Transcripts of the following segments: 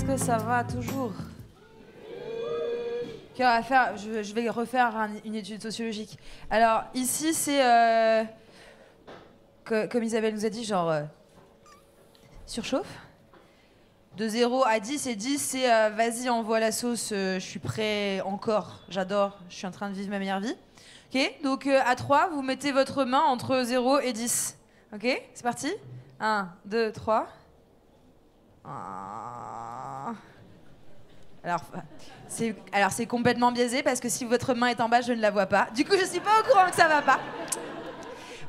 que ça va toujours? Okay, on va faire, je vais refaire une étude sociologique. Alors, ici, c'est... comme Isabelle nous a dit, genre... surchauffe. De 0 à 10, et 10, c'est vas-y, envoie la sauce, je suis prêt encore, j'adore, je suis en train de vivre ma meilleure vie. Ok, donc à 3, vous mettez votre main entre 0 et 10. Ok, c'est parti. 1, 2, 3. Alors c'est complètement biaisé parce que si votre main est en bas, je ne la vois pas. Du coup, je suis pas au courant que ça va pas.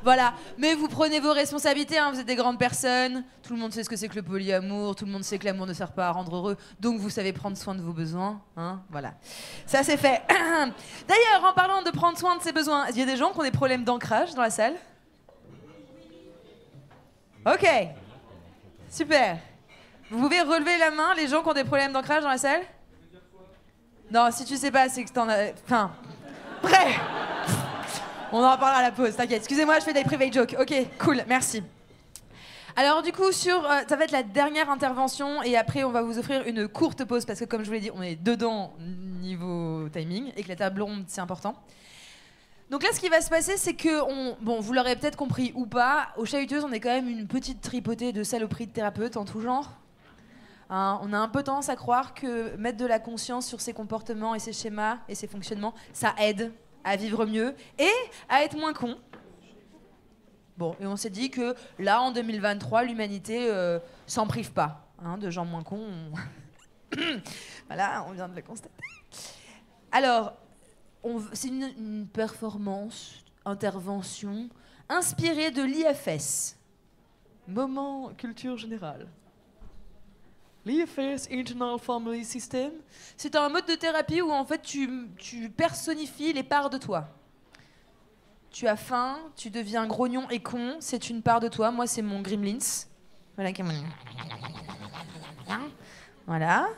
Voilà, mais vous prenez vos responsabilités, hein, vous êtes des grandes personnes, tout le monde sait ce que c'est que le polyamour, tout le monde sait que l'amour ne sert pas à rendre heureux, donc vous savez prendre soin de vos besoins, hein, voilà. Ça c'est fait. D'ailleurs, en parlant de prendre soin de ses besoins, il y a des gens qui ont des problèmes d'ancrage dans la salle? Ok, super. Vous pouvez relever la main, les gens qui ont des problèmes d'ancrage dans la salle? Non, si tu sais pas, c'est que t'en as... Enfin, prêt. On en reparlera à la pause, t'inquiète. Excusez-moi, je fais des private jokes. Ok, cool, merci. Alors du coup, ça va être la dernière intervention et après on va vous offrir une courte pause parce que comme je vous l'ai dit, on est dedans niveau timing et que la table ronde c'est important. Donc là, ce qui va se passer, c'est que, bon, vous l'aurez peut-être compris ou pas, aux Chahuteuses, on est quand même une petite tripotée de saloperies de thérapeutes en tout genre. Hein, on a un peu tendance à croire que mettre de la conscience sur ses comportements et ses schémas et ses fonctionnements, ça aide à vivre mieux et à être moins con. Bon, et on s'est dit que là, en 2023, l'humanité s'en prive pas, hein, de gens moins cons. Voilà, on vient de le constater. Alors, c'est une performance, intervention, inspirée de l'IFS. Moment culture générale. L'IFS, Internal Family System, c'est un mode de thérapie où en fait tu personnifies les parts de toi. Tu as faim, tu deviens grognon et con, c'est une part de toi. Moi, c'est mon Gremlins. Voilà. Voilà.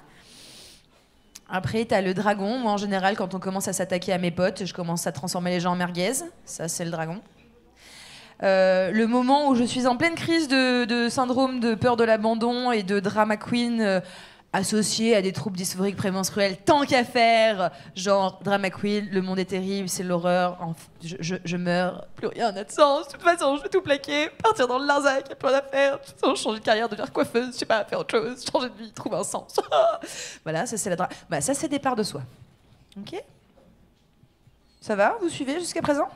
Après, t'as le dragon. Moi, en général, quand on commence à s'attaquer à mes potes, je commence à transformer les gens en merguez. Ça, c'est le dragon. Le moment où je suis en pleine crise de syndrome de peur de l'abandon et de drama queen associé à des troubles dysphoriques prémenstruels, tant qu'à faire, genre drama queen, le monde est terrible, c'est l'horreur, je meurs, plus rien n'a de sens, de toute façon je vais tout plaquer, partir dans le Larzac, y'a plus rien à faire, de toute façon changer de carrière, devenir coiffeuse, je sais pas, faire autre chose, changer de vie, trouver un sens. Voilà, ça c'est ça c'est des parts de soi. Ok ? Ça va ? Vous suivez jusqu'à présent ?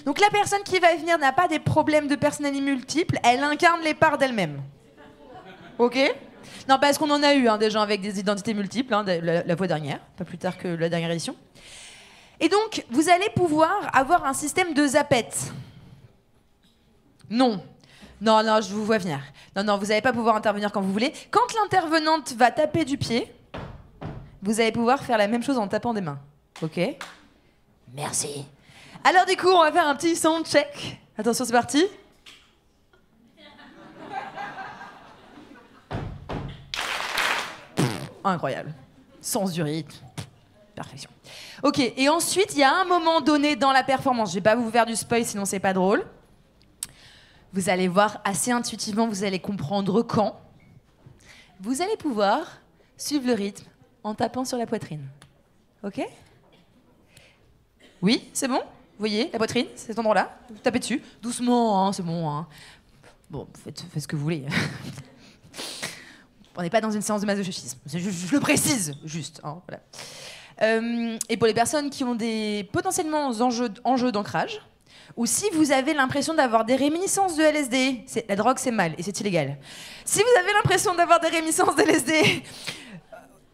Donc la personne qui va venir n'a pas des problèmes de personnalité multiples, elle incarne les parts d'elle-même. Ok ? Non, parce qu'on en a eu des gens avec des identités multiples, la fois dernière, pas plus tard que la dernière édition. Et donc, vous allez pouvoir avoir un système de zapettes. Non, je vous vois venir. Non, vous n'allez pas pouvoir intervenir quand vous voulez. Quand l'intervenante va taper du pied, vous allez pouvoir faire la même chose en tapant des mains. Ok ? Merci. Alors du coup, on va faire un petit sound check. Attention, c'est parti. Incroyable. Sens du rythme. Perfection. Ok, et ensuite, il y a un moment donné dans la performance, je vais pas vous faire du spoil, sinon c'est pas drôle. Vous allez voir assez intuitivement, vous allez comprendre quand. Vous allez pouvoir suivre le rythme en tapant sur la poitrine. Ok ? Oui, c'est bon ? Vous voyez, la poitrine, c'est cet endroit-là. Vous tapez dessus, doucement, c'est bon. Hein. Bon, faites ce que vous voulez. On n'est pas dans une séance de masochisme. Je le précise, juste. Hein, voilà. Et pour les personnes qui ont des potentiellement enjeux d'ancrage, ou si vous avez l'impression d'avoir des réminiscences de LSD, la drogue c'est mal et c'est illégal. Si vous avez l'impression d'avoir des réminiscences de LSD,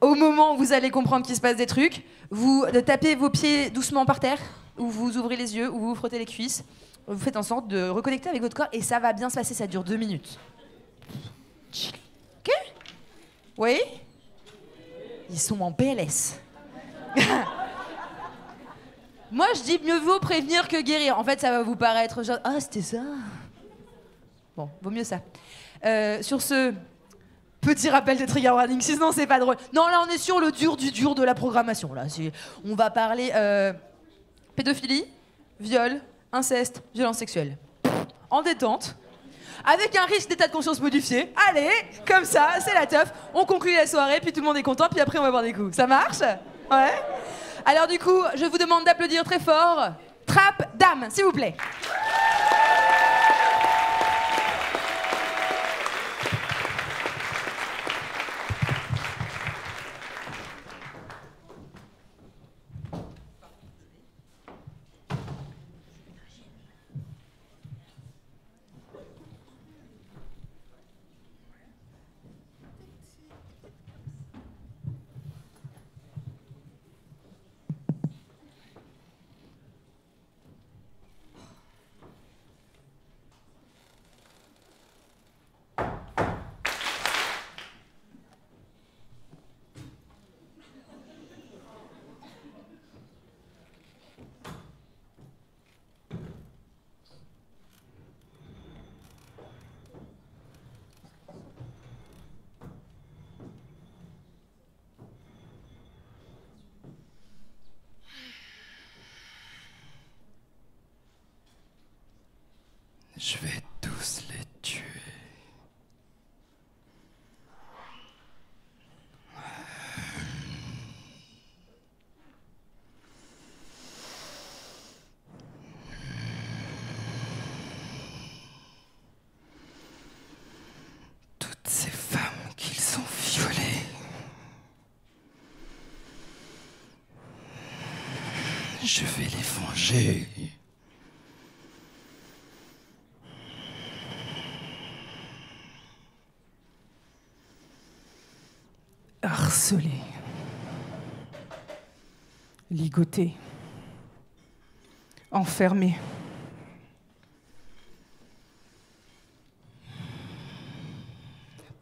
au moment où vous allez comprendre qu'il se passe des trucs, vous tapez vos pieds doucement par terre, ou vous ouvrez les yeux, ou vous frottez les cuisses. Vous faites en sorte de reconnecter avec votre corps et ça va bien se passer, ça dure 2 minutes. Ok ? Oui ? Ils sont en PLS. Moi, je dis mieux vaut prévenir que guérir. En fait, ça va vous paraître genre, ah, c'était ça. Bon, vaut mieux ça. Sur ce petit rappel de trigger warning, sinon c'est pas drôle. Non, là, on est sur le dur du dur de la programmation. Là, on va parler pédophilie, viol, inceste, violence sexuelle. En détente. avec un risque d'état de conscience modifié. Allez, comme ça, c'est la teuf. On conclut la soirée, puis tout le monde est content, puis après on va boire des coups. Ça marche? Ouais. Alors du coup, je vous demande d'applaudir très fort. Trappe Dame, s'il vous plaît. Je vais tous les tuer. Toutes ces femmes qu'ils ont violées. Je vais les venger. Harcelé, ligoté, enfermé.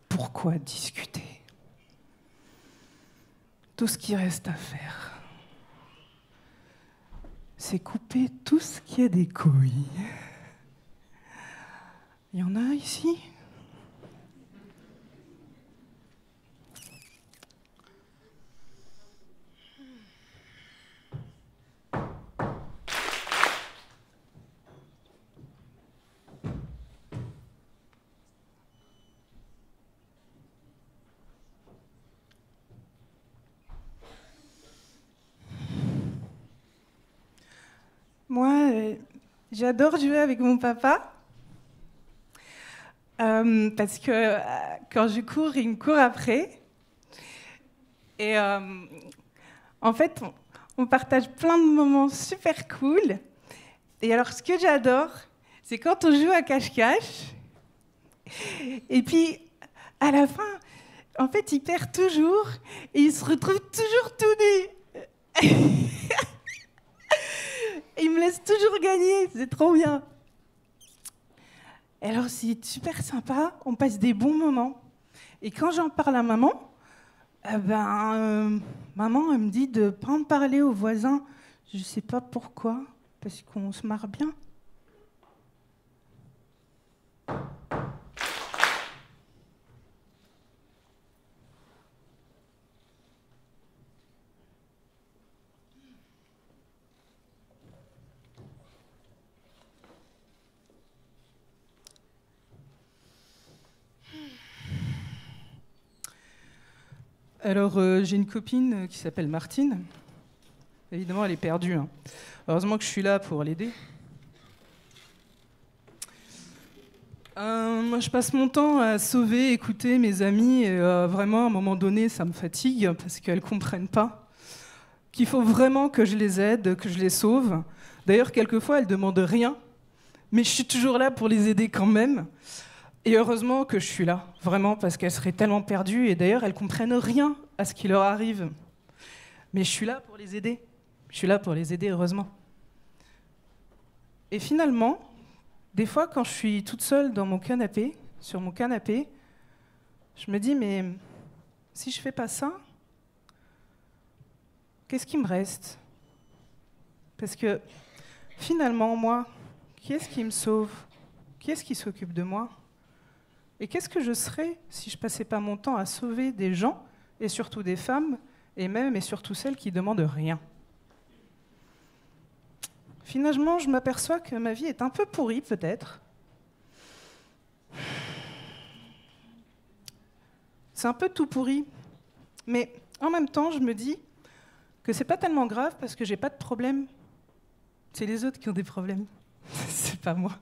Pourquoi discuter? Tout ce qui reste à faire, c'est couper tout ce qui a des couilles. Il y en a ici? Moi, j'adore jouer avec mon papa. Parce que quand je cours, il me court après. Et en fait, on partage plein de moments super cool. Et alors, ce que j'adore, c'est quand on joue à cache-cache. Et puis, à la fin, en fait, il perd toujours et il se retrouve toujours tout nu. Il me laisse toujours gagner, c'est trop bien. Alors c'est super sympa, on passe des bons moments. Et quand j'en parle à maman, maman elle me dit de ne pas en parler aux voisins. Je ne sais pas pourquoi, parce qu'on se marre bien. Alors, j'ai une copine qui s'appelle Martine. Évidemment, elle est perdue. Hein. Heureusement que je suis là pour l'aider. Moi, je passe mon temps à sauver, écouter mes amis. Et vraiment, à un moment donné, ça me fatigue parce qu'elles ne comprennent pas qu'il faut vraiment que je les aide, que je les sauve. D'ailleurs, quelquefois, elles ne demandent rien. Mais je suis toujours là pour les aider quand même. Et heureusement que je suis là, vraiment, parce qu'elles seraient tellement perdues. Et d'ailleurs, elles ne comprennent rien à ce qui leur arrive. Mais je suis là pour les aider. Je suis là pour les aider, heureusement. Et finalement, des fois, quand je suis toute seule dans mon canapé, sur mon canapé, je me dis, mais si je ne fais pas ça, qu'est-ce qui me reste? Parce que finalement, moi, qui est-ce qui me sauve? Qui est-ce qui s'occupe de moi? Et qu'est-ce que je serais si je passais pas mon temps à sauver des gens, et surtout des femmes, et même et surtout celles qui demandent rien? Finalement, je m'aperçois que ma vie est un peu pourrie, peut-être. C'est un peu tout pourri. Mais en même temps, je me dis que c'est pas tellement grave parce que j'ai pas de problème. C'est les autres qui ont des problèmes. C'est pas moi.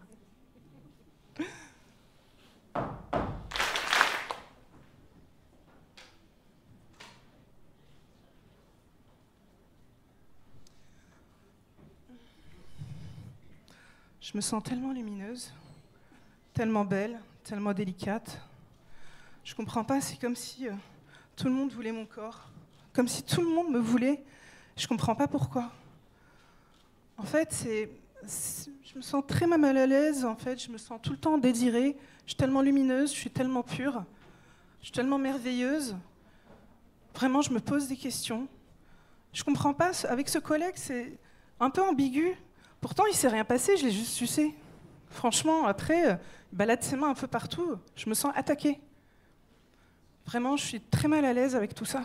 Je me sens tellement lumineuse, tellement belle, tellement délicate. Je comprends pas, c'est comme si tout le monde voulait mon corps, comme si tout le monde me voulait. Je comprends pas pourquoi. En fait, je me sens très mal à l'aise, en fait, je me sens tout le temps désirée. Je suis tellement lumineuse, je suis tellement pure, je suis tellement merveilleuse. Vraiment, je me pose des questions. Je comprends pas, avec ce collègue, c'est un peu ambigu. Pourtant, il s'est rien passé, je l'ai juste sucé. Franchement, après, il balade ses mains un peu partout, je me sens attaquée. Vraiment, je suis très mal à l'aise avec tout ça.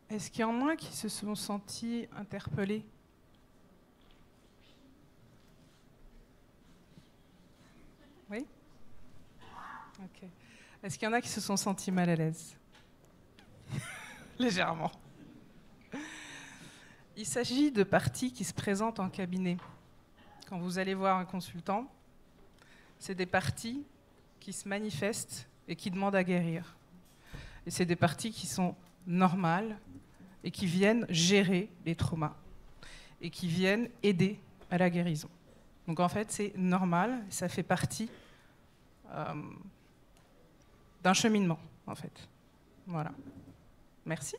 Est-ce qu'il y en a qui se sont sentis interpellés? Oui? Ok. Est-ce qu'il y en a qui se sont sentis mal à l'aise? Légèrement. Il s'agit de parties qui se présentent en cabinet. Quand vous allez voir un consultant, c'est des parties qui se manifestent et qui demandent à guérir. Et c'est des parties qui sont normales et qui viennent gérer les traumas et qui viennent aider à la guérison. Donc en fait, c'est normal, ça fait partie d'un cheminement, en fait. Voilà. Merci.